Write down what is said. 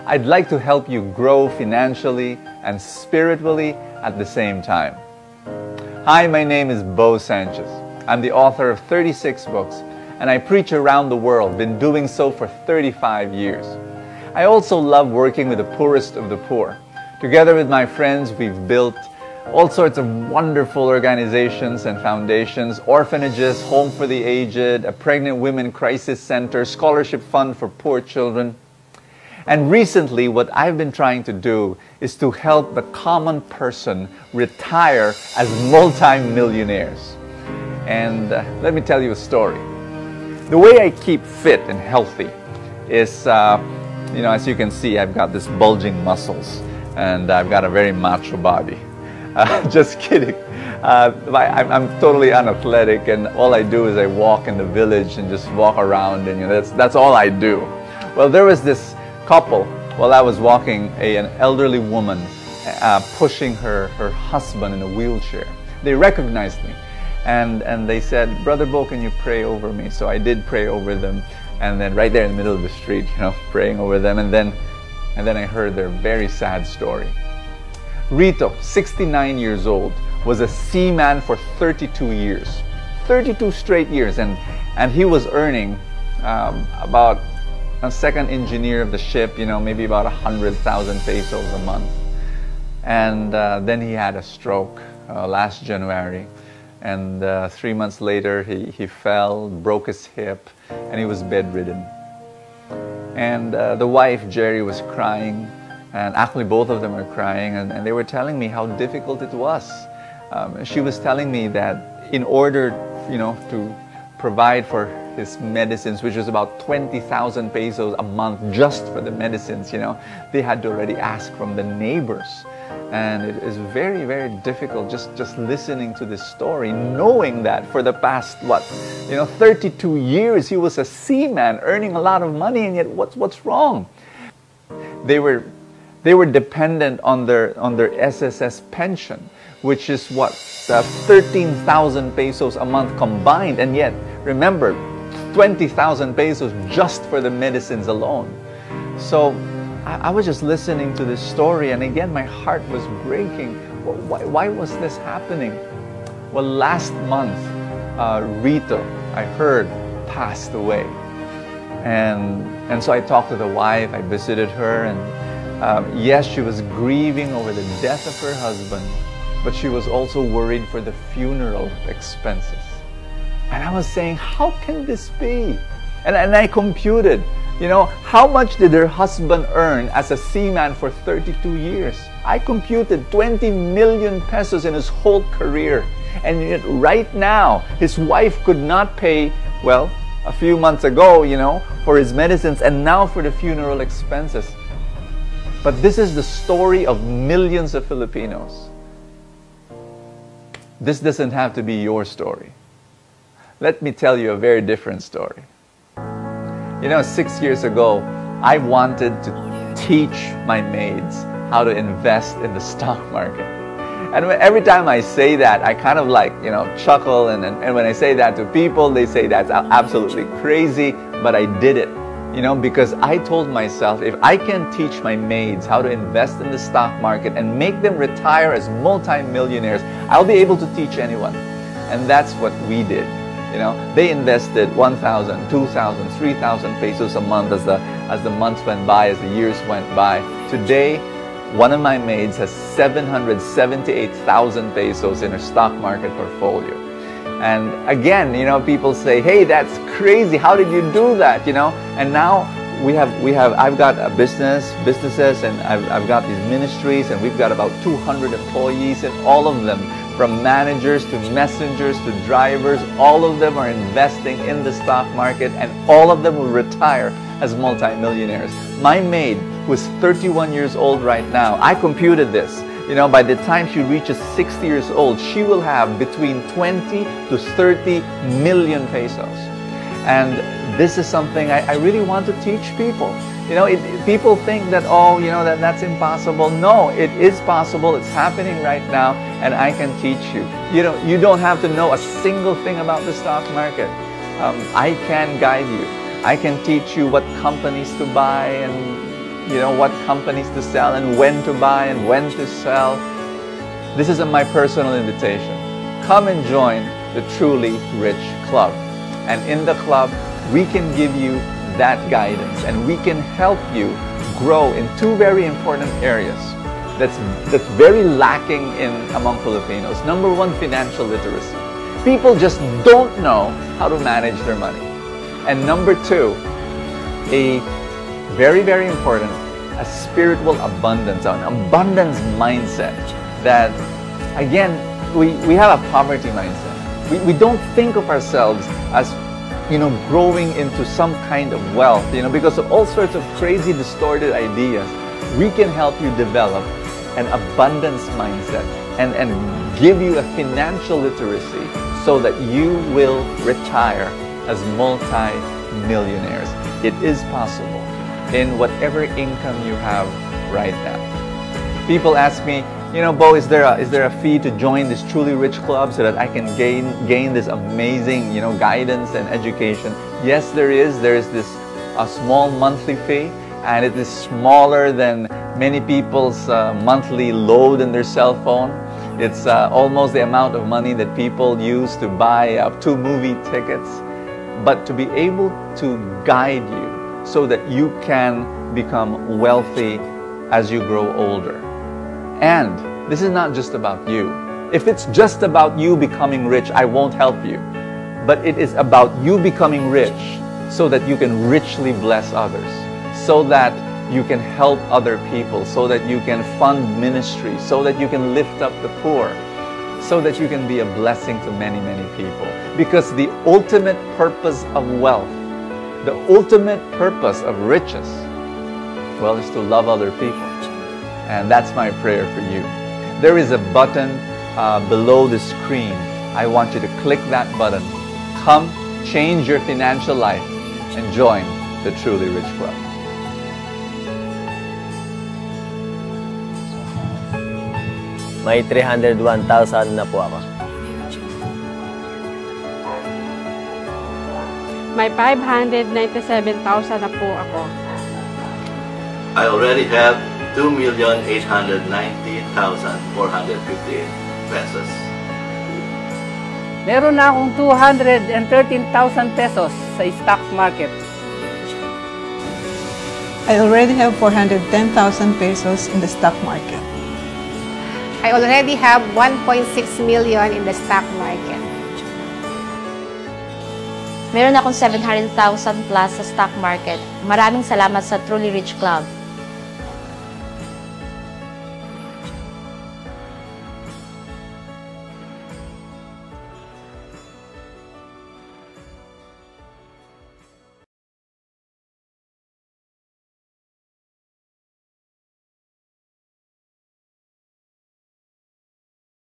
I'd like to help you grow financially and spiritually at the same time. Hi, my name is Bo Sanchez. I'm the author of 36 books, and I preach around the world, been doing so for 35 years. I also love working with the poorest of the poor. Together with my friends, we've built all sorts of wonderful organizations and foundations, orphanages, home for the aged, a pregnant women crisis center, scholarship fund for poor children. And recently, what I've been trying to do is to help the common person retire as multi-millionaires. And let me tell you a story. The way I keep fit and healthy is, as you can see, I've got this bulging muscles and I've got a very macho body. Just kidding. I'm totally unathletic, and all I do is I walk in the village and just walk around, and that's all I do. Well, there was this couple while I was walking, an elderly woman pushing her husband in a wheelchair. They recognized me, and they said, "Brother Bo, can you pray over me?" So I did pray over them, and then right there in the middle of the street, praying over them, and then I heard their very sad story. Rito, 69 years old, was a seaman for 32 years. 32 straight years, and he was earning about a second engineer of the ship, maybe about 100,000 pesos a month. And then he had a stroke last January, and 3 months later he fell, broke his hip, and he was bedridden. And the wife, Jerry, was crying. And actually both of them are crying, and they were telling me how difficult it was. She was telling me that in order, to provide for his medicines, which was about 20,000 pesos a month just for the medicines, they had to already ask from the neighbors. And it is very, very difficult just listening to this story, knowing that for the past, 32 years he was a seaman earning a lot of money, and yet what's wrong? They were dependent on their SSS pension, which is 13,000 pesos a month combined, and yet remember, 20,000 pesos just for the medicines alone. So I was just listening to this story, and again my heart was breaking. Why was this happening? Well, last month Rito, I heard, passed away, and so I talked to the wife. I visited her, and yes, she was grieving over the death of her husband, but she was also worried for the funeral expenses. And I was saying, how can this be? And I computed, how much did her husband earn as a seaman for 32 years? I computed 20 million pesos in his whole career. And yet right now, his wife could not pay, well, a few months ago, for his medicines, and now for the funeral expenses. But this is the story of millions of Filipinos. This doesn't have to be your story. Let me tell you a very different story. 6 years ago, I wanted to teach my maids how to invest in the stock market. And every time I say that, I kind of chuckle, and when I say that to people, they say that's absolutely crazy, but I did it. Because I told myself, if I can teach my maids how to invest in the stock market and make them retire as multi-millionaires, I'll be able to teach anyone. And that's what we did. They invested 1,000, 2,000, 3,000 pesos a month as the months went by, as the years went by. Today, one of my maids has 778,000 pesos in her stock market portfolio. And again, people say, "Hey, that's crazy. How did you do that?" And now I've got a businesses, and I've got these ministries, and we've got about 200 employees, and all of them, from managers to messengers to drivers, all of them are investing in the stock market, and all of them will retire as multi-millionaires. My maid, who is 31 years old right now, I computed this. By the time she reaches 60 years old, she will have between 20 to 30 million pesos. And this is something I really want to teach people. People think that, that's impossible. No, it is possible. It's happening right now, and I can teach you. You don't have to know a single thing about the stock market. I can guide you. I can teach you what companies to buy, and what companies to sell and when to buy and when to sell. This is my personal invitation. Come and join the Truly Rich Club. And in the club, we can give you that guidance and we can help you grow in two very important areas that's very lacking among Filipinos. Number one, financial literacy. People just don't know how to manage their money. And number two, a very, very important, a spiritual abundance, an abundance mindset that, again, we have a poverty mindset. We don't think of ourselves as, growing into some kind of wealth, because of all sorts of crazy, distorted ideas. We can help you develop an abundance mindset and give you a financial literacy so that you will retire as multi-millionaires. It is possible in whatever income you have right now. People ask me, Bo, is there a fee to join this Truly Rich Club so that I can gain this amazing, guidance and education? Yes, there is. There is a small monthly fee, and it is smaller than many people's monthly load in their cell phone. It's almost the amount of money that people use to buy 2 movie tickets. But to be able to guide you so that you can become wealthy as you grow older. And this is not just about you. If it's just about you becoming rich, I won't help you. But it is about you becoming rich so that you can richly bless others, so that you can help other people, so that you can fund ministry, so that you can lift up the poor, so that you can be a blessing to many, many people. Because the ultimate purpose of wealth, the ultimate purpose of riches, well, is to love other people. And that's my prayer for you. There is a button below the screen. I want you to click that button. Come, change your financial life, and join the Truly Rich Club. May 301,000 na po ako. May 597,000 na po ako. I already have 2,890,458 pesos. Meron na akong 213,000 pesos sa stock market. I already have 410,000 pesos in the stock market. I already have 1.6 million in the stock market. Meron akong 700,000 plus sa stock market. Maraming salamat sa Truly Rich Club.